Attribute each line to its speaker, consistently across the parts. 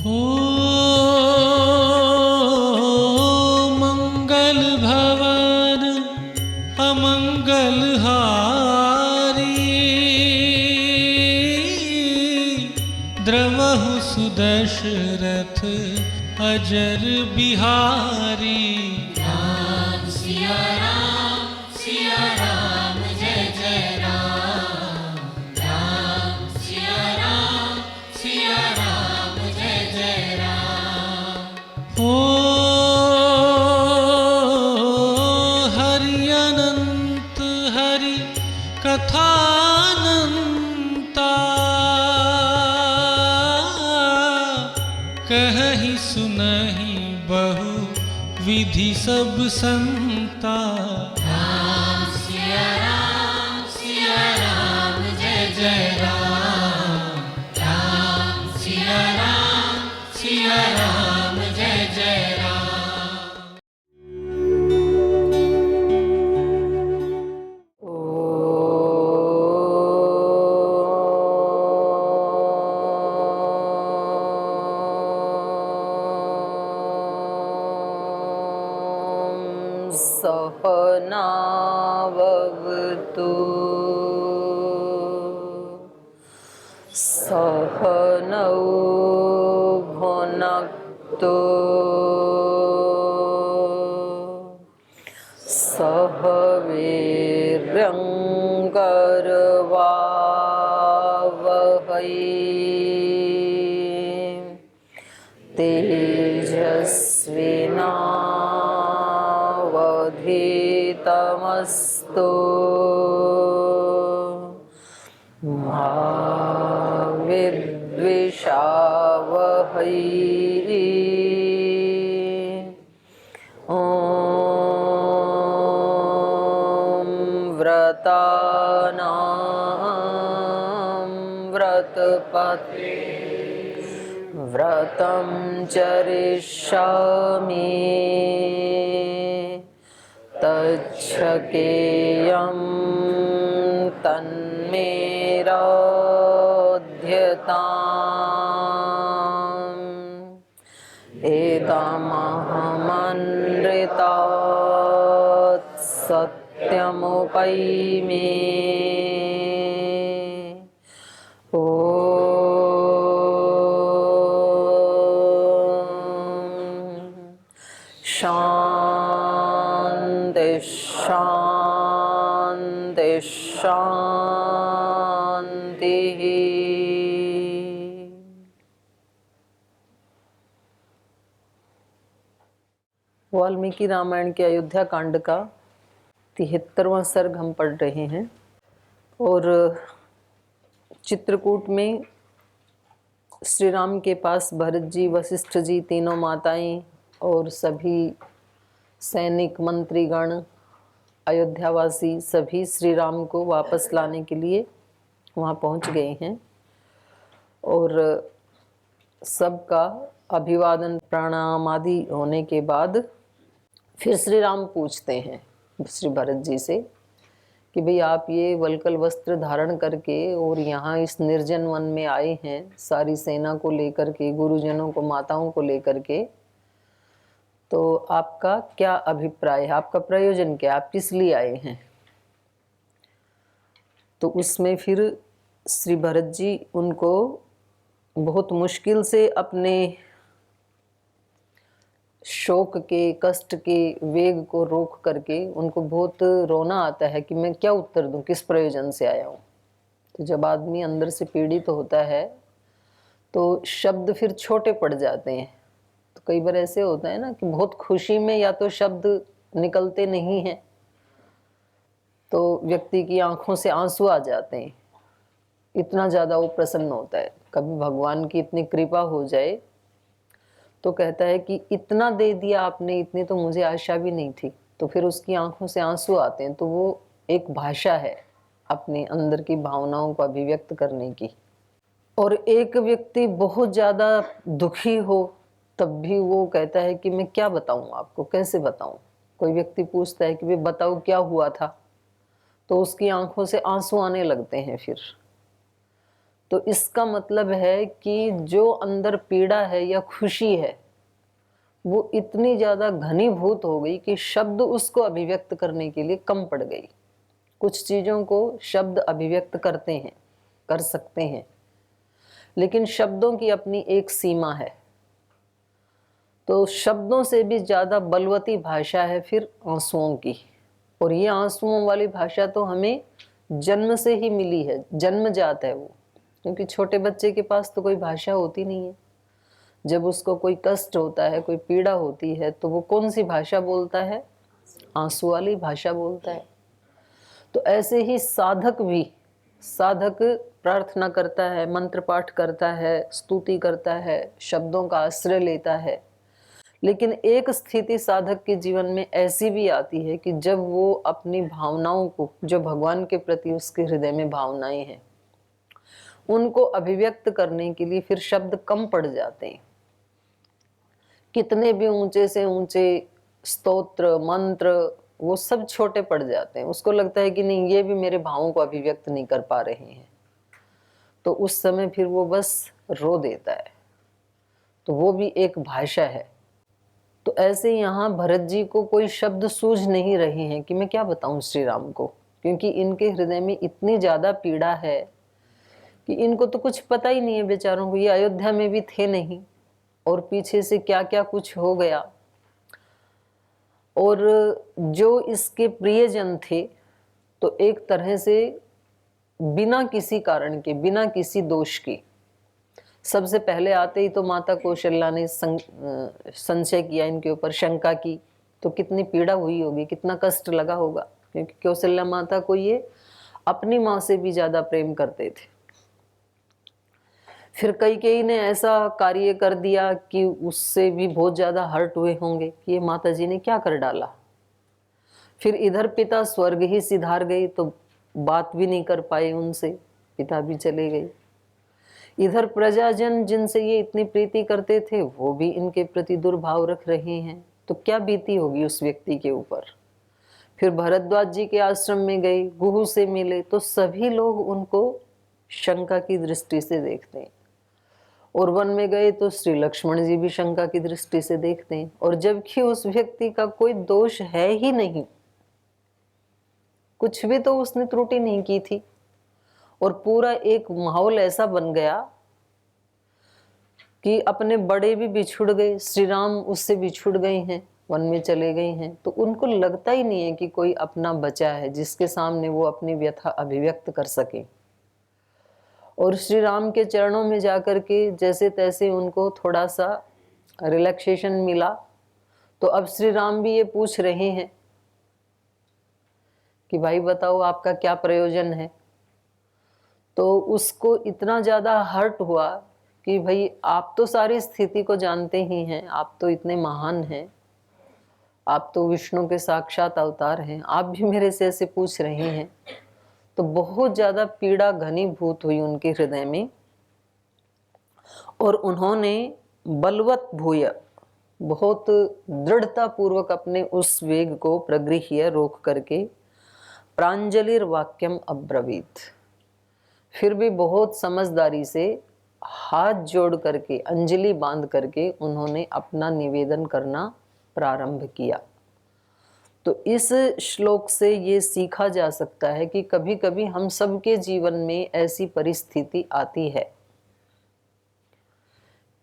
Speaker 1: ओ मंगल भवन अमंगल हारी, द्रवहु सुदशरथ अजर बिहारी।
Speaker 2: राम सिया राम जय जय राम। राम सिया राम जय जय राम।
Speaker 1: ओ हरि अनंत हरि कथानंता, कहहि सुनहि बहु विधि सब संता।
Speaker 2: राम सिया राम जय जय राम। राम सिया राम जय जय राम।
Speaker 3: सहनावतु सहनौ भुनक्तु सह वीर्यङ्करवावहै तेजस्विनावधीतमस्तु मा विद्विषावहै। ॐ व्रतानां व्रतपते व्रतं चरिष्यामि तच्छकेयं तन्मे रोध्यताम्। एतामहमनृतात् सत्यमुपैमि। ॐ शान्ति शान्ति शान्तिः। वाल्मीकि रामायण के अयोध्या कांड का 73वां सर्ग हम पढ़ रहे हैं। और चित्रकूट में श्री राम के पास भरत जी, वशिष्ठ जी, तीनों माताएं और सभी सैनिक, मंत्रीगण, अयोध्यावासी सभी श्री राम को वापस लाने के लिए वहाँ पहुँच गए हैं। और सबका अभिवादन प्रणाम आदि होने के बाद फिर श्री राम पूछते हैं श्री भरत जी से कि भाई आप ये वल्कल वस्त्र धारण करके और यहाँ इस निर्जन वन में आए हैं, सारी सेना को लेकर के, गुरुजनों को, माताओं को लेकर के, तो आपका क्या अभिप्राय है, आपका प्रयोजन क्या, आप किस लिए आए हैं? तो उसमें फिर श्री भरत जी उनको बहुत मुश्किल से अपने शोक के, कष्ट के वेग को रोक करके उनको बहुत रोना आता है कि मैं क्या उत्तर दूं, किस प्रयोजन से आया हूं। तो जब आदमी अंदर से पीड़ित होता है तो शब्द फिर छोटे पड़ जाते हैं। तो कई बार ऐसे होता है ना कि बहुत खुशी में या तो शब्द निकलते नहीं हैं, तो व्यक्ति की आंखों से आंसू आ जाते हैं, इतना ज़्यादा वो प्रसन्न होता है। कभी भगवान की इतनी कृपा हो जाए तो कहता है कि इतना दे दिया आपने, इतनी तो मुझे आशा भी नहीं थी। तो फिर उसकी आंखों से आंसू आते हैं। तो वो एक भाषा है अपने अंदर की भावनाओं को अभिव्यक्त करने की। और एक व्यक्ति बहुत ज़्यादा दुखी हो तब भी वो कहता है कि मैं क्या बताऊं आपको, कैसे बताऊं। कोई व्यक्ति पूछता है कि भाई बताओ क्या हुआ था, तो उसकी आंखों से आंसू आने लगते हैं फिर। तो इसका मतलब है कि जो अंदर पीड़ा है या खुशी है वो इतनी ज़्यादा घनीभूत हो गई कि शब्द उसको अभिव्यक्त करने के लिए कम पड़ गई। कुछ चीज़ों को शब्द अभिव्यक्त करते हैं, कर सकते हैं, लेकिन शब्दों की अपनी एक सीमा है। तो शब्दों से भी ज़्यादा बलवती भाषा है फिर आंसुओं की, और ये आंसुओं वाली भाषा तो हमें जन्म से ही मिली है, जन्मजात है वो, क्योंकि छोटे बच्चे के पास तो कोई भाषा होती नहीं है। जब उसको कोई कष्ट होता है, कोई पीड़ा होती है, तो वो कौन सी भाषा बोलता है? आंसू वाली भाषा बोलता है। तो ऐसे ही साधक भी, साधक प्रार्थना करता है, मंत्र पाठ करता है, स्तुति करता है, शब्दों का आश्रय लेता है, लेकिन एक स्थिति साधक के जीवन में ऐसी भी आती है कि जब वो अपनी भावनाओं को, जो भगवान के प्रति उसके हृदय में भावनाएं हैं, उनको अभिव्यक्त करने के लिए फिर शब्द कम पड़ जाते हैं। कितने भी ऊंचे से ऊंचे स्तोत्र मंत्र वो सब छोटे पड़ जाते हैं। उसको लगता है कि नहीं, ये भी मेरे भावों को अभिव्यक्त नहीं कर पा रहे हैं, तो उस समय फिर वो बस रो देता है। तो वो भी एक भाषा है। तो ऐसे यहाँ भरत जी को कोई शब्द सूझ नहीं रहे हैं कि मैं क्या बताऊं श्री राम को, क्योंकि इनके हृदय में इतनी ज्यादा पीड़ा है कि इनको तो कुछ पता ही नहीं है बेचारों को। ये अयोध्या में भी थे नहीं, और पीछे से क्या क्या कुछ हो गया। और जो इसके प्रियजन थे, तो एक तरह से बिना किसी कारण के, बिना किसी दोष की, सबसे पहले आते ही तो माता कौशल्या ने संशय किया इनके ऊपर, शंका की, तो कितनी पीड़ा हुई होगी, कितना कष्ट लगा होगा, क्योंकि कौशल्या माता को ये अपनी माँ से भी ज्यादा प्रेम करते थे। फिर कैकेयी ने ऐसा कार्य कर दिया कि उससे भी बहुत ज्यादा हर्ट हुए होंगे कि ये माता जी ने क्या कर डाला। फिर इधर पिता स्वर्ग ही सिधार गए, तो बात भी नहीं कर पाए उनसे, पिता भी चले गए। इधर प्रजाजन जिनसे ये इतनी प्रीति करते थे वो भी इनके प्रति दुर्भाव रख रहे हैं, तो क्या बीती होगी उस व्यक्ति के ऊपर। फिर भरद्वाज जी के आश्रम में गए, गुहू से मिले, तो सभी लोग उनको शंका की दृष्टि से देखते हैं। और वन में गए तो श्री लक्ष्मण जी भी शंका की दृष्टि से देखते हैं, और जबकि उस व्यक्ति का कोई दोष है ही नहीं, कुछ भी तो उसने त्रुटि नहीं की थी। और पूरा एक माहौल ऐसा बन गया कि अपने बड़े भी बिछुड़ गए, श्री राम उससे बिछुड़ गए हैं, वन में चले गए हैं, तो उनको लगता ही नहीं है कि कोई अपना बचा है जिसके सामने वो अपनी व्यथा अभिव्यक्त कर सके। और श्री राम के चरणों में जाकर के जैसे तैसे उनको थोड़ा सा रिलैक्सेशन मिला। तो अब श्री राम भी ये पूछ रहे हैं कि भाई बताओ आपका क्या प्रयोजन है। तो उसको इतना ज़्यादा हर्ट हुआ कि भाई आप तो सारी स्थिति को जानते ही हैं, आप तो इतने महान हैं, आप तो विष्णु के साक्षात अवतार हैं, आप भी मेरे से ऐसे पूछ रहे हैं। तो बहुत ज़्यादा पीड़ा घनीभूत हुई उनके हृदय में, और उन्होंने बलवत भूय, बहुत दृढ़ता पूर्वक अपने उस वेग को प्रगृह्य रोक करके प्रांजलिर वाक्यम अब्रवीत, फिर भी बहुत समझदारी से हाथ जोड़ करके, अंजलि बांध करके उन्होंने अपना निवेदन करना प्रारंभ किया। तो इस श्लोक से ये सीखा जा सकता है कि कभी कभी हम सबके जीवन में ऐसी परिस्थिति आती है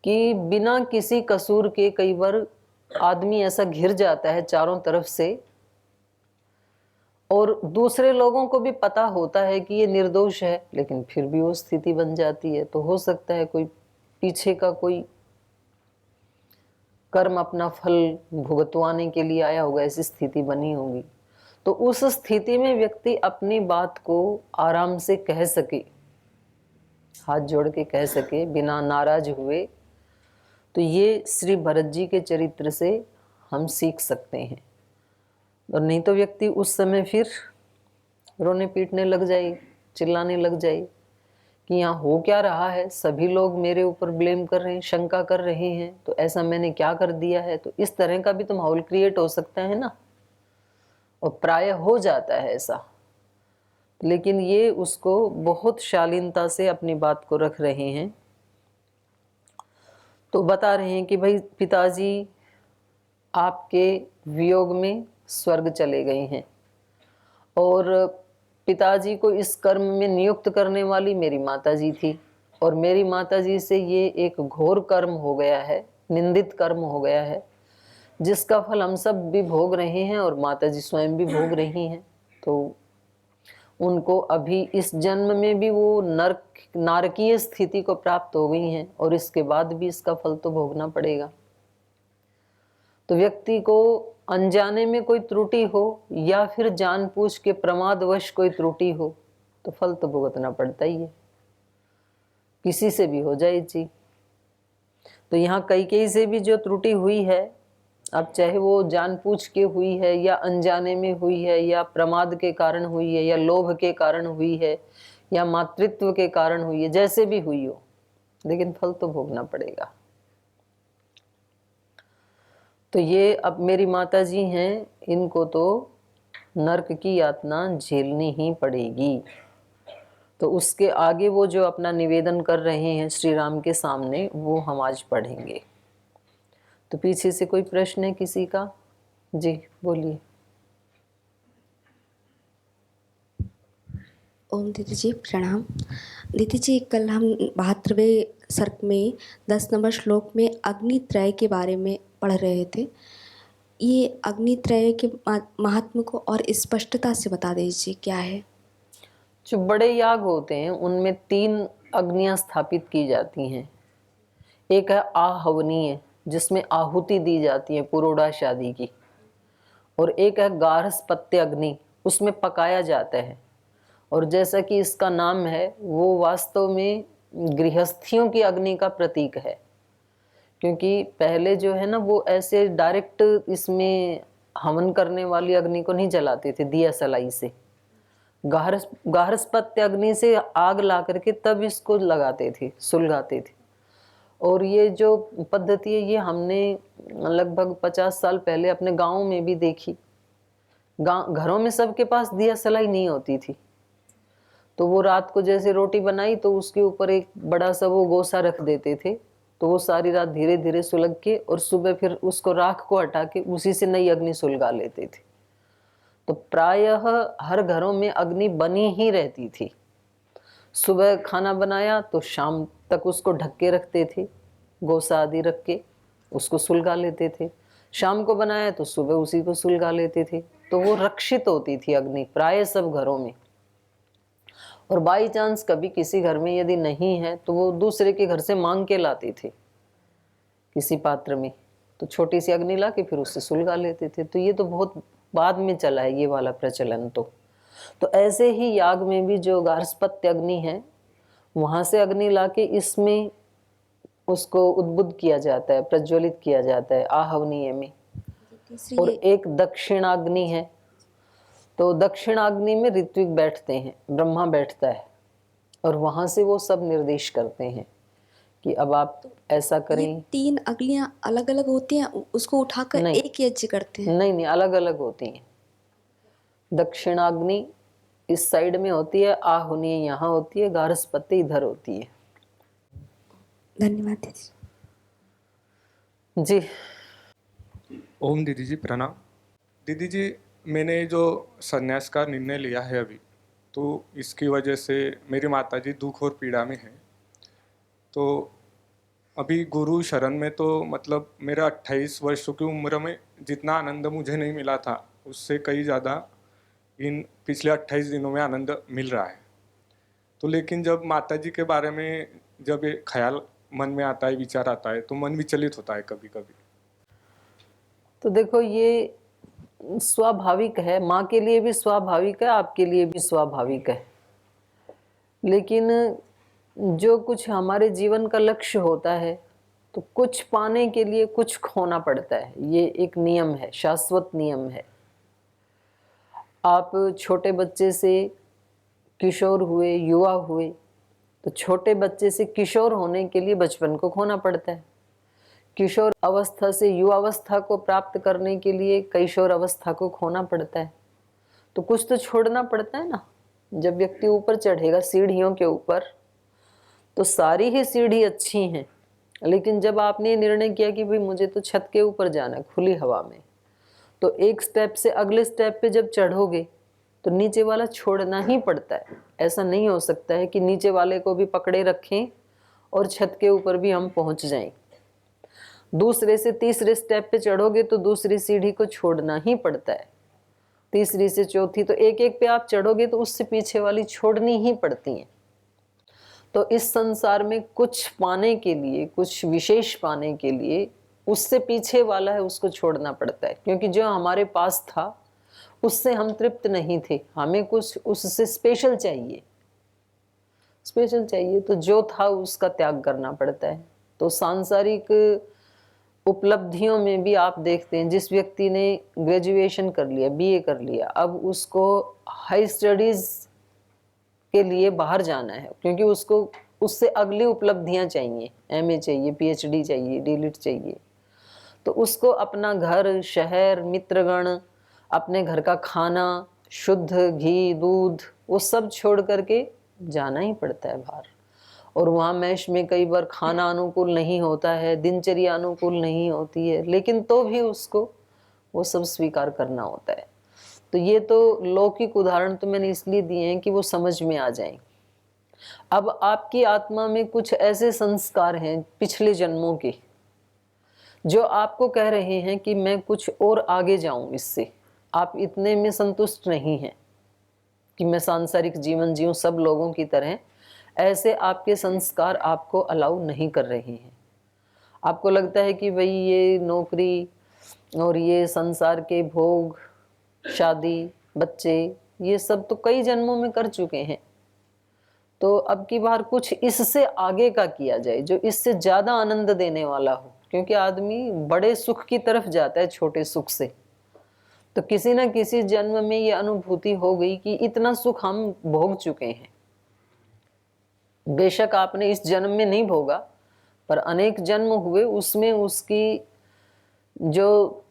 Speaker 3: कि बिना किसी कसूर के कई बार आदमी ऐसा घिर जाता है चारों तरफ से, और दूसरे लोगों को भी पता होता है कि ये निर्दोष है, लेकिन फिर भी वो स्थिति बन जाती है। तो हो सकता है कोई पीछे का कोई कर्म अपना फल भुगतवाने के लिए आया होगा, ऐसी स्थिति बनी होगी। तो उस स्थिति में व्यक्ति अपनी बात को आराम से कह सके, हाथ जोड़ के कह सके बिना नाराज हुए, तो ये श्री भरत जी के चरित्र से हम सीख सकते हैं। और नहीं तो व्यक्ति उस समय फिर रोने पीटने लग जाए, चिल्लाने लग जाए कि यहाँ हो क्या रहा है, सभी लोग मेरे ऊपर ब्लेम कर रहे हैं, शंका कर रहे हैं, तो ऐसा मैंने क्या कर दिया है। तो इस तरह का भी तो माहौल क्रिएट हो सकता है ना, और प्राय हो जाता है ऐसा। लेकिन ये उसको बहुत शालीनता से अपनी बात को रख रहे हैं। तो बता रहे हैं कि भाई पिताजी आपके वियोग में स्वर्ग चले गए हैं, और पिताजी को इस कर्म में नियुक्त करने वाली मेरी माताजी थी, और मेरी माताजी से ये एक घोर कर्म हो गया है, निंदित कर्म हो गया है, जिसका फल हम सब भी भोग रहे हैं और माताजी स्वयं भी भोग रही हैं। तो उनको अभी इस जन्म में भी वो नारकीय स्थिति को प्राप्त हो गई हैं, और इसके बाद भी इसका फल तो भोगना पड़ेगा। तो व्यक्ति को अनजाने में कोई त्रुटि हो या फिर जानबूझ के प्रमादवश कोई त्रुटि हो तो फल तो भुगतना पड़ता ही है, किसी से भी हो जाए जी। तो यहाँ कैकेयी से भी जो त्रुटि हुई है, अब चाहे वो जानबूझ के हुई है या अनजाने में हुई है या प्रमाद के कारण हुई है या लोभ के कारण हुई है या मातृत्व के कारण हुई है, जैसे भी हुई हो, लेकिन फल तो भोगना पड़ेगा। तो ये अब मेरी माता जी हैं, इनको तो नरक की यातना झेलनी ही पड़ेगी। तो उसके आगे वो जो अपना निवेदन कर रहे हैं श्री राम के सामने, वो हम आज पढ़ेंगे। तो पीछे से कोई प्रश्न है किसी का? जी बोलिए।
Speaker 4: ओम दीदी जी प्रणाम। दीदी जी कल हम 72वें सर्ग में 10 नंबर श्लोक में अग्नित्रय के बारे में पढ़ रहे थे। ये अग्नित्रय के महात्म को और स्पष्टता से बता दीजिए क्या है।
Speaker 3: जो बड़े याग होते हैं उनमें 3 अग्नियां स्थापित की जाती हैं। एक है आहवनीय, जिसमें आहुति दी जाती है पुरोडाश आदि की, और एक है गार्हस्पत्य अग्नि, उसमें पकाया जाता है। और जैसा कि इसका नाम है, वो वास्तव में गृहस्थियों की अग्नि का प्रतीक है, क्योंकि पहले जो है ना वो ऐसे डायरेक्ट इसमें हवन करने वाली अग्नि को नहीं जलाते थे दिया सलाई से, गार्हस्पत्य अग्नि से आग ला करके तब इसको लगाते थे, सुलगाते थे। और ये जो पद्धति है ये हमने लगभग 50 साल पहले अपने गाँव में भी देखी। घरों में सबके पास दिया सलाई नहीं होती थी, तो वो रात को जैसे रोटी बनाई तो उसके ऊपर एक बड़ा सा वो गोसा रख देते थे, तो वो सारी रात धीरे धीरे सुलग के और सुबह फिर उसको राख को हटा के उसी से नई अग्नि सुलगा लेते थे। तो प्रायः हर घरों में अग्नि बनी ही रहती थी। सुबह खाना बनाया तो शाम तक उसको ढक के रखते थे, गोसा आदि रख के उसको सुलगा लेते थे। शाम को बनाया तो सुबह उसी को सुलगा लेते थे। तो वो रक्षित होती थी अग्नि प्राय सब घरों में। और बाई चांस कभी किसी घर में यदि नहीं है तो वो दूसरे के घर से मांग के लाते थे किसी पात्र में, तो छोटी सी अग्नि ला के फिर उससे सुलगा लेते थे। तो ये तो बहुत बाद में चला है ये वाला प्रचलन। तो ऐसे ही याग में भी जो गार्हस्पत्य अग्नि है, वहां से अग्नि ला के इसमें उसको उद्बुद्ध किया जाता है, प्रज्वलित किया जाता है आहवनीय में। और एक दक्षिणाग्नि है, तो दक्षिणाग्नि में ऋत्विक बैठते हैं, ब्रह्मा बैठता है, और वहां से वो सब निर्देश करते हैं कि अब आप ऐसा करें।
Speaker 4: ये 3 अग्नियां अलग अलग होती हैं, उसको उठाकर एक यज्ञ करते हैं?
Speaker 3: नहीं, अलग अलग होती हैं। दक्षिणाग्नि इस साइड में होती है, आहवनीय यहाँ होती है, गार्हस्पत्य इधर होती है।
Speaker 4: धन्यवाद दीदी
Speaker 3: जी।
Speaker 5: ओम दीदी जी प्रणाम। दीदी जी मैंने जो संन्यास का निर्णय लिया है अभी, तो इसकी वजह से मेरी माताजी दुख और पीड़ा में है। तो अभी गुरु शरण में तो मतलब मेरा 28 वर्षों की उम्र में जितना आनंद मुझे नहीं मिला था उससे कई ज़्यादा इन पिछले 28 दिनों में आनंद मिल रहा है। तो लेकिन जब माताजी के बारे में जब ये ख्याल मन में आता है, विचार आता है, तो मन विचलित होता है कभी कभी। तो
Speaker 3: देखो ये स्वाभाविक है, माँ के लिए भी स्वाभाविक है, आपके लिए भी स्वाभाविक है। लेकिन जो कुछ हमारे जीवन का लक्ष्य होता है तो कुछ पाने के लिए कुछ खोना पड़ता है, ये एक नियम है, शाश्वत नियम है। आप छोटे बच्चे से किशोर हुए, युवा हुए, तो छोटे बच्चे से किशोर होने के लिए बचपन को खोना पड़ता है। किशोर अवस्था से युवावस्था को प्राप्त करने के लिए कैशोर अवस्था को खोना पड़ता है। तो कुछ तो छोड़ना पड़ता है ना। जब व्यक्ति ऊपर चढ़ेगा सीढ़ियों के ऊपर, तो सारी ही सीढ़ी अच्छी हैं, लेकिन जब आपने ये निर्णय किया कि भाई मुझे तो छत के ऊपर जाना है, खुली हवा में, तो एक स्टेप से अगले स्टेप पे जब चढ़ोगे तो नीचे वाला छोड़ना ही पड़ता है। ऐसा नहीं हो सकता है कि नीचे वाले को भी पकड़े रखें और छत के ऊपर भी हम पहुंच जाएं। दूसरे से तीसरे स्टेप पे चढ़ोगे तो दूसरी सीढ़ी को छोड़ना ही पड़ता है, तीसरी से चौथी, तो एक एक पे आप चढ़ोगे तो उससे पीछे वाली छोड़नी ही पड़ती हैं। तो इस संसार में कुछ पाने के लिए, कुछ विशेष पाने के लिए उससे पीछे वाला है उसको छोड़ना पड़ता है, क्योंकि जो हमारे पास था उससे हम तृप्त नहीं थे, हमें कुछ उससे स्पेशल चाहिए, स्पेशल चाहिए, तो जो था उसका त्याग करना पड़ता है। तो सांसारिक उपलब्धियों में भी आप देखते हैं, जिस व्यक्ति ने ग्रेजुएशन कर लिया, बीए कर लिया, अब उसको हाई स्टडीज के लिए बाहर जाना है, क्योंकि उसको उससे अगली उपलब्धियां चाहिए, एमए चाहिए, पीएचडी चाहिए, डीलिट चाहिए। तो उसको अपना घर, शहर, मित्रगण, अपने घर का खाना, शुद्ध घी, दूध, वो सब छोड़ करके जाना ही पड़ता है बाहर। और वहाँ मैश में कई बार खाना अनुकूल नहीं होता है, दिनचर्या अनुकूल नहीं होती है, लेकिन तो भी उसको वो सब स्वीकार करना होता है। तो ये तो लौकिक उदाहरण तो मैंने इसलिए दिए हैं कि वो समझ में आ जाएं। अब आपकी आत्मा में कुछ ऐसे संस्कार हैं पिछले जन्मों के, जो आपको कह रहे हैं कि मैं कुछ और आगे जाऊं, इससे आप इतने में संतुष्ट नहीं हैं कि मैं सांसारिक जीवन जीऊं सब लोगों की तरह। ऐसे आपके संस्कार आपको अलाउ नहीं कर रहे हैं। आपको लगता है कि भाई ये नौकरी और ये संसार के भोग, शादी, बच्चे, ये सब तो कई जन्मों में कर चुके हैं, तो अब की बार कुछ इससे आगे का किया जाए जो इससे ज्यादा आनंद देने वाला हो, क्योंकि आदमी बड़े सुख की तरफ जाता है छोटे सुख से। तो किसी न किसी जन्म में ये अनुभूति हो गई कि इतना सुख हम भोग चुके हैं। बेशक आपने इस जन्म में नहीं भोगा, पर अनेक जन्म हुए, उसमें उसकी जो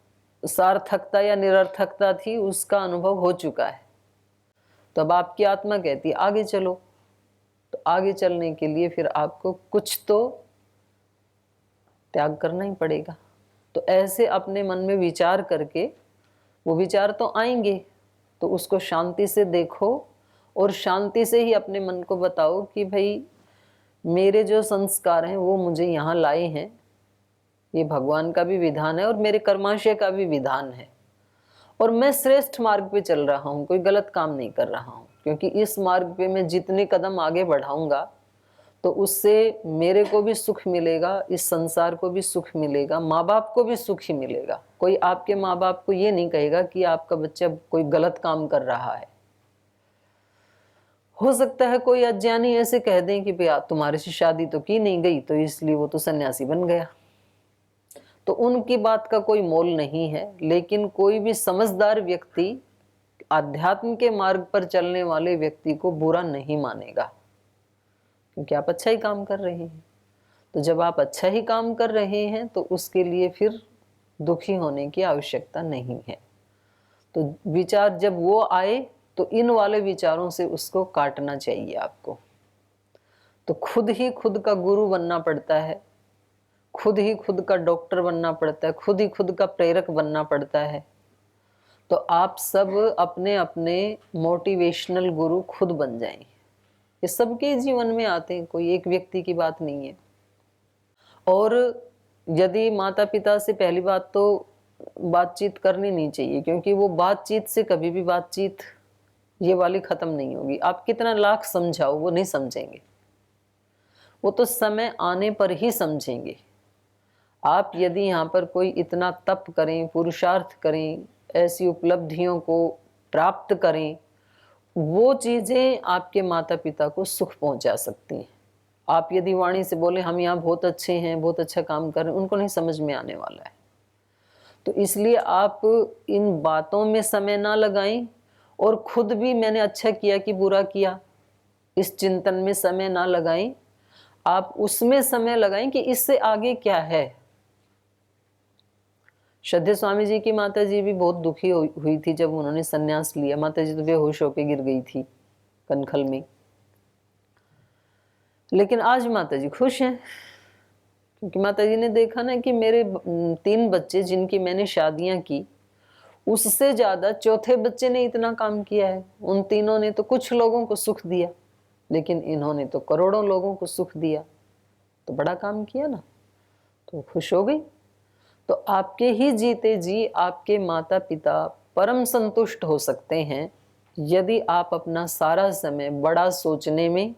Speaker 3: सार्थकता या निरर्थकता थी उसका अनुभव हो चुका है। तो अब आपकी आत्मा कहती है आगे चलो। तो आगे चलने के लिए फिर आपको कुछ तो त्याग करना ही पड़ेगा। तो ऐसे अपने मन में विचार करके, वो विचार तो आएंगे, तो उसको शांति से देखो और शांति से ही अपने मन को बताओ कि भाई मेरे जो संस्कार हैं वो मुझे यहाँ लाए हैं, ये भगवान का भी विधान है और मेरे कर्माशय का भी विधान है, और मैं श्रेष्ठ मार्ग पे चल रहा हूँ, कोई गलत काम नहीं कर रहा हूँ। क्योंकि इस मार्ग पे मैं जितने कदम आगे बढ़ाऊंगा तो उससे मेरे को भी सुख मिलेगा, इस संसार को भी सुख मिलेगा, माँ बाप को भी सुख ही मिलेगा। कोई आपके माँ बाप को ये नहीं कहेगा कि आपका बच्चा कोई गलत काम कर रहा है। हो सकता है कोई अज्ञानी ऐसे कह दें कि भैया तुम्हारे से शादी तो की नहीं गई, तो इसलिए वो तो सन्यासी बन गया, तो उनकी बात का कोई मोल नहीं है। लेकिन कोई भी समझदार व्यक्ति आध्यात्म के मार्ग पर चलने वाले व्यक्ति को बुरा नहीं मानेगा, क्योंकि आप अच्छा ही काम कर रहे हैं। तो जब आप अच्छा ही काम कर रहे हैं तो उसके लिए फिर दुखी होने की आवश्यकता नहीं है। तो विचार जब वो आए तो इन वाले विचारों से उसको काटना चाहिए आपको। तो खुद ही खुद का गुरु बनना पड़ता है, खुद ही खुद का डॉक्टर बनना पड़ता है, खुद ही खुद का प्रेरक बनना पड़ता है। तो आप सब अपने अपने मोटिवेशनल गुरु खुद बन जाएं। ये सबके जीवन में आते हैं, कोई एक व्यक्ति की बात नहीं है। और यदि माता पिता से पहली बात तो बातचीत करनी नहीं चाहिए, क्योंकि वो बातचीत से कभी भी बातचीत ये वाली खत्म नहीं होगी। आप कितना लाख समझाओ वो नहीं समझेंगे, वो तो समय आने पर ही समझेंगे। आप यदि यहाँ पर कोई इतना तप करें, पुरुषार्थ करें, ऐसी उपलब्धियों को प्राप्त करें, वो चीज़ें आपके माता पिता को सुख पहुंचा सकती हैं। आप यदि वाणी से बोले हम यहाँ बहुत अच्छे हैं, बहुत अच्छा काम कर रहे हैं, उनको नहीं समझ में आने वाला है। तो इसलिए आप इन बातों में समय ना लगाएं, और खुद भी मैंने अच्छा किया कि बुरा किया इस चिंतन में समय ना लगाएं। आप उसमें समय लगाएं कि इससे आगे क्या है। श्रद्धेय स्वामी जी की माता जी भी बहुत दुखी हुई थी जब उन्होंने संन्यास लिया। माता जी तो बेहोश होकर गिर गई थी, कनखल में। लेकिन आज माता जी खुश हैं, क्योंकि माता जी ने देखा ना कि मेरे 3 बच्चे जिनकी मैंने शादियां की, उससे ज्यादा चौथे बच्चे ने इतना काम किया है। उन तीनों ने तो कुछ लोगों को सुख दिया, लेकिन इन्होंने तो करोड़ों लोगों को सुख दिया। तो बड़ा काम किया ना, तो खुश हो गई। तो आपके ही जीते जी आपके माता पिता परम संतुष्ट हो सकते हैं यदि आप अपना सारा समय बड़ा सोचने में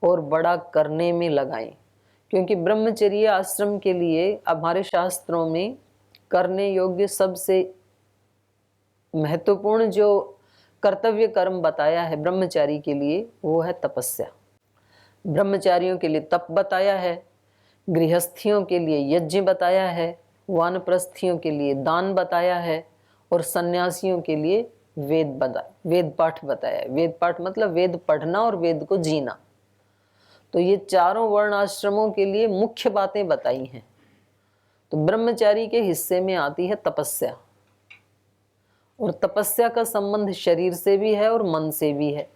Speaker 3: और बड़ा करने में लगाएं। क्योंकि ब्रह्मचर्य आश्रम के लिए हमारे शास्त्रों में करने योग्य सबसे महत्वपूर्ण जो कर्तव्य कर्म बताया है ब्रह्मचारी के लिए, वो है तपस्या। ब्रह्मचारियों के लिए तप बताया है, गृहस्थियों के लिए यज्ञ बताया है, वानप्रस्थियों के लिए दान बताया है, और सन्यासियों के लिए वेद पाठ बताया है। वेद पाठ मतलब वेद पढ़ना और वेद को जीना। तो ये चारों वर्ण आश्रमों के लिए मुख्य बातें बताई हैं। तो ब्रह्मचारी के हिस्से में आती है तपस्या, और तपस्या का संबंध शरीर से भी है और मन से भी है।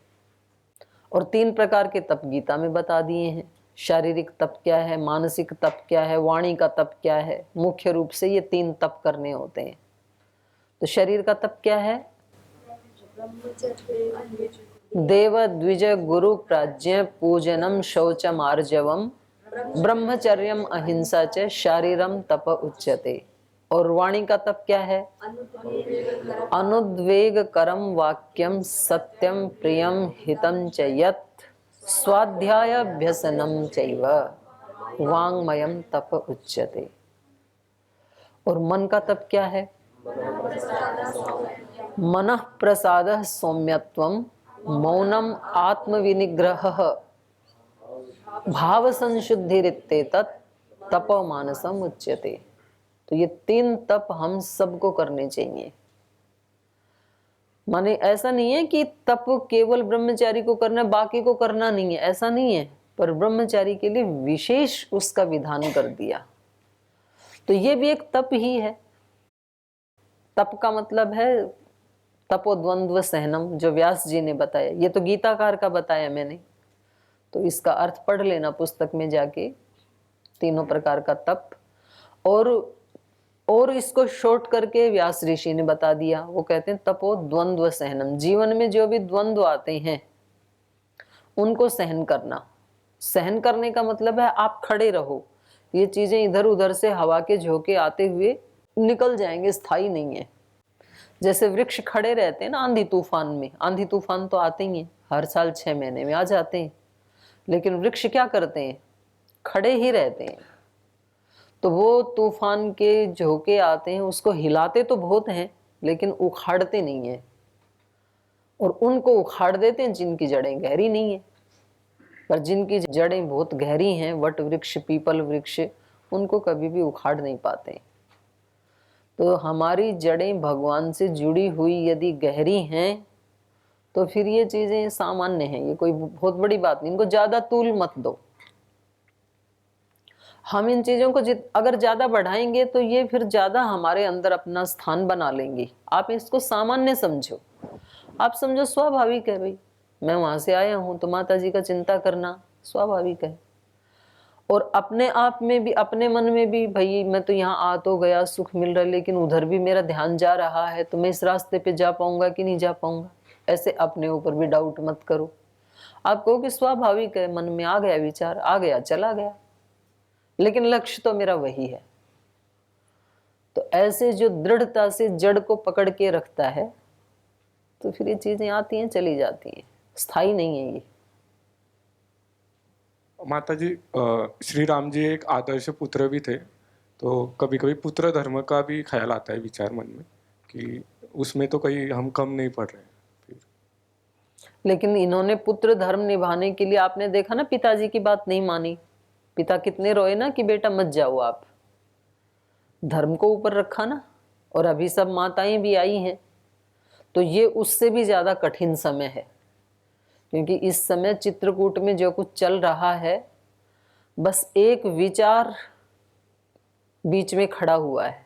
Speaker 3: और 3 प्रकार के तप गीता में बता दिए हैं। शारीरिक तप क्या है, मानसिक तप क्या है, वाणी का तप क्या है। मुख्य रूप से ये 3 तप करने होते हैं। तो शरीर का तप क्या है? देव द्विज गुरु प्राज्ञ पूजनम शौचम आर्जवम ब्रह्मचर्यम अहिंसा च शारीरम तप उच्यते। और वाणी का तप क्या है? अनुद्वेग करम वाक्यम सत्यम प्रियम हितम च यत् स्वाध्याय अभ्यसनम चैव वाङ्मयम तप उच्यते। और मन का तप क्या है? मनः प्रसादः सौम्यत्वम मौनम आत्मविनिग्रहः भाव संशुद्धिरित्येतत् तपो मानसम उच्यते। तो ये 3 तप हम सबको करने चाहिए। माने ऐसा नहीं है कि तप केवल ब्रह्मचारी को करना है, बाकी को करना नहीं है, ऐसा नहीं है। पर ब्रह्मचारी के लिए विशेष उसका विधान कर दिया। तो ये भी एक तप ही है। तप का मतलब है तपोद्वंद्व सहनम, जो व्यास जी ने बताया। ये तो गीताकार का बताया मैंने, तो इसका अर्थ पढ़ लेना पुस्तक में जाके, 3 प्रकार का तप। और इसको शॉर्ट करके व्यास ऋषि ने बता दिया। वो कहते हैं तपो द्वंद्व सहनम। जीवन में जो भी द्वंद्व आते हैं उनको सहन करना। सहन करने का मतलब है आप खड़े रहो, ये चीजें इधर उधर से हवा के झोंके आते हुए निकल जाएंगे, स्थायी नहीं है। जैसे वृक्ष खड़े रहते हैं ना आंधी तूफान में। आंधी तूफान तो आते ही हैं, हर साल 6 महीने में आ जाते हैं, लेकिन वृक्ष क्या करते हैं? खड़े ही रहते हैं। तो वो तूफान के झोंके आते हैं, उसको हिलाते तो बहुत हैं लेकिन उखाड़ते नहीं है। और उनको उखाड़ देते हैं जिनकी जड़ें गहरी नहीं है। पर जिनकी जड़ें बहुत गहरी हैं, वट वृक्ष, पीपल वृक्ष, उनको कभी भी उखाड़ नहीं पाते। तो हमारी जड़ें भगवान से जुड़ी हुई यदि गहरी हैं तो फिर ये चीजें सामान्य हैं, ये कोई बहुत बड़ी बात नहीं। इनको ज्यादा तूल मत दो। हम इन चीजों को अगर ज्यादा बढ़ाएंगे तो ये फिर ज्यादा हमारे अंदर अपना स्थान बना लेंगी। आप इसको सामान्य समझो। आप समझो स्वाभाविक है भाई, मैं वहां से आया हूं तो माता जी का चिंता करना स्वाभाविक है। और अपने आप में भी, अपने मन में भी, भाई मैं तो यहाँ आ तो गया, सुख मिल रहा है, लेकिन उधर भी मेरा ध्यान जा रहा है, तो मैं इस रास्ते पे जा पाऊंगा कि नहीं जा पाऊंगा। ऐसे अपने ऊपर भी डाउट मत करो। आप कहो कि स्वाभाविक है, मन में आ गया विचार, आ गया चला गया, लेकिन लक्ष्य तो मेरा वही है। तो ऐसे जो दृढ़ता से जड़ को पकड़ के रखता है, तो फिर ये चीजें आती हैं चली जाती हैं, स्थायी नहीं है ये।
Speaker 5: माता जी, श्री राम जी एक आदर्श पुत्र भी थे, तो कभी कभी पुत्र धर्म का भी ख्याल आता है विचार मन में कि उसमें तो कहीं हम कम नहीं पड़ रहे फिर।
Speaker 3: लेकिन इन्होंने पुत्र धर्म निभाने के लिए, आपने देखा ना, पिताजी की बात नहीं मानी। पिता कितने रोए ना कि बेटा मत जाओ आप। धर्म को ऊपर रखा ना। और अभी सब माताएं भी आई हैं, तो ये उससे भी ज्यादा कठिन समय है। क्योंकि इस समय चित्रकूट में जो कुछ चल रहा है, बस एक विचार बीच में खड़ा हुआ है।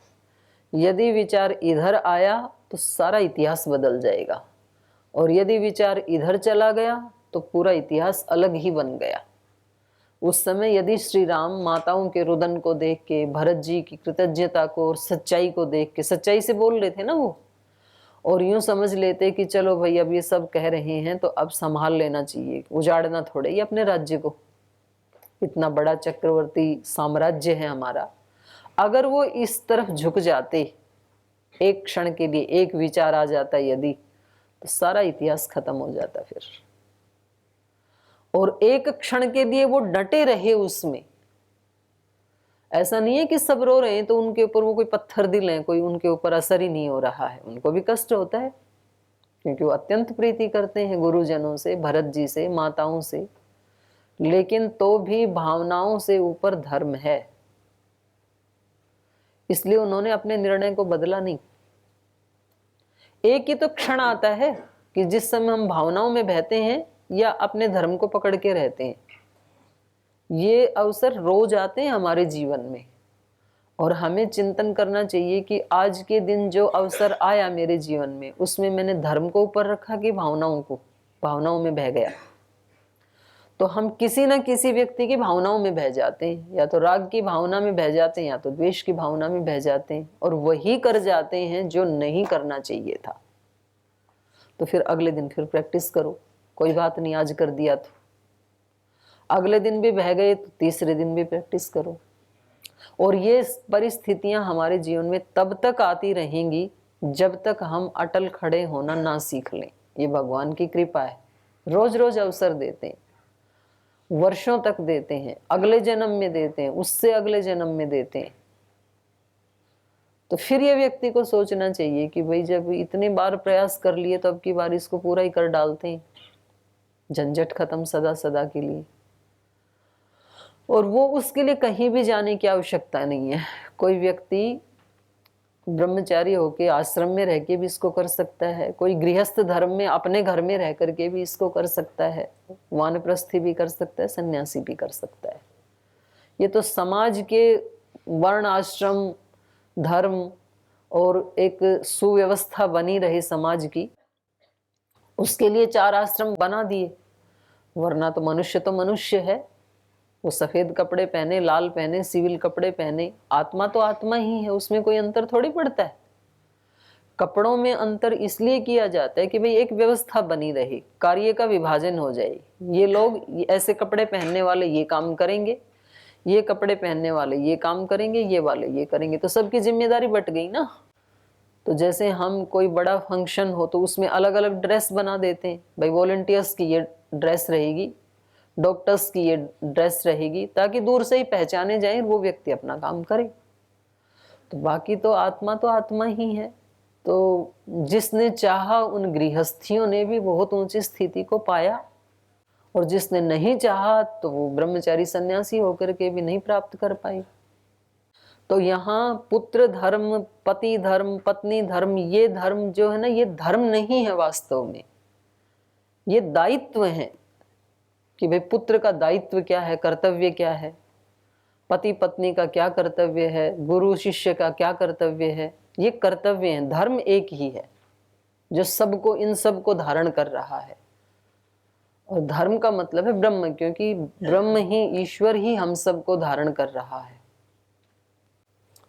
Speaker 3: यदि विचार इधर आया तो सारा इतिहास बदल जाएगा। और यदि विचार इधर चला गया तो पूरा इतिहास अलग ही बन गया। उस समय यदि श्री राम माताओं के रुदन को देख के, भरत जी की कृतज्ञता को और सच्चाई को देख के, सच्चाई से बोल रहे थे ना वो, और यूं समझ लेते कि चलो भाई अब ये सब कह रहे हैं तो अब संभाल लेना चाहिए, उजाड़ना थोड़े ही अपने राज्य को, इतना बड़ा चक्रवर्ती साम्राज्य है हमारा। अगर वो इस तरफ झुक जाते, एक क्षण के लिए एक विचार आ जाता यदि, तो सारा इतिहास खत्म हो जाता फिर। और एक क्षण के लिए वो डटे रहे उसमें। ऐसा नहीं है कि सब रो रहे हैं तो उनके ऊपर वो कोई पत्थर दिल है, कोई उनके ऊपर असर ही नहीं हो रहा है, उनको भी कष्ट होता है क्योंकि वो अत्यंत प्रीति करते हैं गुरुजनों से, भरत जी से, माताओं से, लेकिन तो भी भावनाओं से ऊपर धर्म है, इसलिए उन्होंने अपने निर्णय को बदला नहीं। एक ही तो क्षण आता है कि जिस समय हम भावनाओं में बहते हैं या अपने धर्म को पकड़ के रहते हैं। ये अवसर रोज आते हैं हमारे जीवन में और हमें चिंतन करना चाहिए कि आज के दिन जो अवसर आया मेरे जीवन में, उसमें मैंने धर्म को ऊपर रखा कि भावनाओं में बह गया। तो हम किसी न किसी व्यक्ति की भावनाओं में बह जाते हैं, या तो राग की भावना में बह जाते हैं या तो द्वेष की भावना में बह जाते हैं, और वही कर जाते हैं जो नहीं करना चाहिए था। तो फिर अगले दिन फिर प्रैक्टिस करो, कोई बात नहीं, आज कर दिया तो अगले दिन भी बह गए तो तीसरे दिन भी प्रैक्टिस करो। और ये परिस्थितियां हमारे जीवन में तब तक आती रहेंगी जब तक हम अटल खड़े होना ना सीख लें। ये भगवान की कृपा है, रोज रोज अवसर देते हैं, वर्षों तक देते हैं, अगले जन्म में देते हैं, उससे अगले जन्म में देते हैं। तो फिर ये व्यक्ति को सोचना चाहिए कि भाई जब इतनी बार प्रयास कर लिए तो अब की बार इसको पूरा ही कर डालते हैं, झंझट खत्म सदा सदा के लिए। और वो उसके लिए कहीं भी जाने की आवश्यकता नहीं है। कोई व्यक्ति ब्रह्मचारी होके आश्रम में रह के भी इसको कर सकता है, कोई गृहस्थ धर्म में अपने घर में रह करके भी इसको कर सकता है, वानप्रस्थी भी कर सकता है, सन्यासी भी कर सकता है। ये तो समाज के वर्ण आश्रम धर्म और एक सुव्यवस्था बनी रहे समाज की, उसके लिए 4 आश्रम बना दिए। वरना तो मनुष्य है, वो सफेद कपड़े पहने, लाल पहने, सिविल कपड़े पहने, आत्मा तो आत्मा ही है, उसमें कोई अंतर थोड़ी पड़ता है। कपड़ों में अंतर इसलिए किया जाता है कि भाई एक व्यवस्था बनी रहे, कार्य का विभाजन हो जाए। ये लोग ऐसे कपड़े पहनने वाले ये काम करेंगे, ये कपड़े पहनने वाले ये काम करेंगे, ये वाले ये करेंगे, तो सबकी जिम्मेदारी बट गई ना। तो जैसे हम कोई बड़ा फंक्शन हो तो उसमें अलग अलग ड्रेस बना देते हैं, भाई वॉलंटियर्स की ये ड्रेस रहेगी, डॉक्टर्स की ये ड्रेस रहेगी, ताकि दूर से ही पहचाने जाए, वो व्यक्ति अपना काम करे। तो बाकी तो आत्मा ही है। तो जिसने चाहा उन गृहस्थियों ने भी बहुत ऊंची स्थिति को पाया, और जिसने नहीं चाहा तो वो ब्रह्मचारी सन्यासी होकर के भी नहीं प्राप्त कर पाई। तो यहाँ पुत्र धर्म, पति धर्म, पत्नी धर्म, ये धर्म जो है ना, ये धर्म नहीं है वास्तव में, ये दायित्व है कि भाई पुत्र का दायित्व क्या है, कर्तव्य क्या है, पति पत्नी का क्या कर्तव्य है, गुरु शिष्य का क्या कर्तव्य है, ये कर्तव्य है। धर्म एक ही है जो सबको, इन सबको धारण कर रहा है। और धर्म का मतलब है ब्रह्म, क्योंकि ब्रह्म ही, ईश्वर ही हम सबको धारण कर रहा है।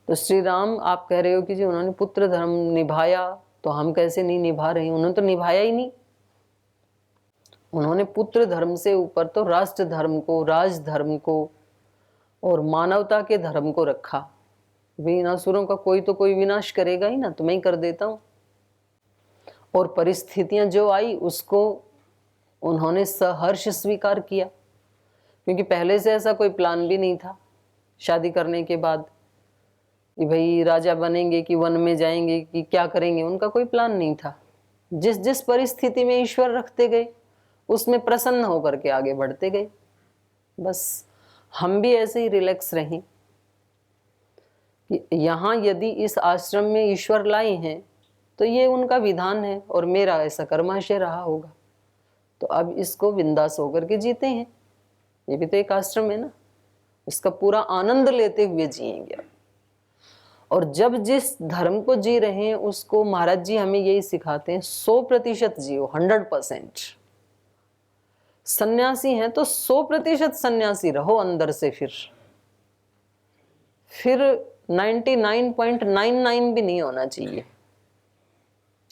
Speaker 3: तो श्री राम आप कह रहे हो कि जी उन्होंने पुत्र धर्म निभाया, तो हम कैसे नहीं निभा रहे हैं? उन्होंने तो निभाया ही नहीं। उन्होंने पुत्र धर्म से ऊपर तो राष्ट्र धर्म को, राज धर्म को और मानवता के धर्म को रखा। विनाशुरों का कोई तो कोई विनाश करेगा ही ना, तो मैं ही कर देता हूं। और परिस्थितियां जो आई उसको उन्होंने सहर्ष स्वीकार किया, क्योंकि पहले से ऐसा कोई प्लान भी नहीं था शादी करने के बाद कि भाई राजा बनेंगे कि वन में जाएंगे कि क्या करेंगे, उनका कोई प्लान नहीं था। जिस जिस परिस्थिति में ईश्वर रखते गए उसमें प्रसन्न होकर के आगे बढ़ते गए। बस हम भी ऐसे ही रिलैक्स रहें कि यहाँ यदि इस आश्रम में ईश्वर लाए हैं तो ये उनका विधान है और मेरा ऐसा कर्माशय रहा होगा, तो अब इसको बिंदास होकर के जीते हैं। ये भी तो एक आश्रम है ना, इसका पूरा आनंद लेते हुए जिएंगे। और जब जिस धर्म को जी रहे हैं उसको महाराज जी हमें यही सिखाते हैं 100% जियो, 100%। सन्यासी हैं तो 100% सन्यासी रहो अंदर से, फिर 99.99 भी नहीं होना चाहिए।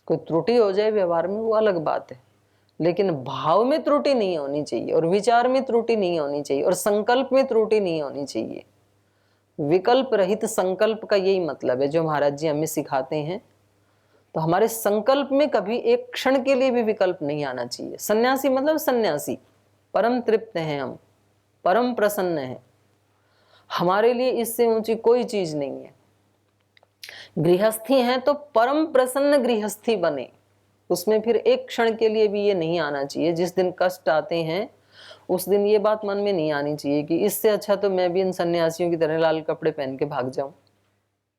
Speaker 3: कोई त्रुटि हो जाए व्यवहार में वो अलग बात है, लेकिन भाव में त्रुटि नहीं होनी चाहिए, और विचार में त्रुटि नहीं होनी चाहिए, और संकल्प में त्रुटि नहीं होनी चाहिए। विकल्प रहित संकल्प का यही मतलब है जो महाराज जी हमें सिखाते हैं। तो हमारे संकल्प में कभी एक क्षण के लिए भी विकल्प नहीं आना चाहिए। सन्यासी मतलब सन्यासी, परम तृप्त हैं हम, परम प्रसन्न हैं, हमारे लिए इससे ऊंची कोई चीज नहीं है। गृहस्थी हैं तो परम प्रसन्न गृहस्थी बने, उसमें फिर एक क्षण के लिए भी ये नहीं आना चाहिए। जिस दिन कष्ट आते हैं उस दिन ये बात मन में नहीं आनी चाहिए कि इससे अच्छा तो मैं भी इन सन्यासियों की तरह लाल कपड़े पहन के भाग जाऊं।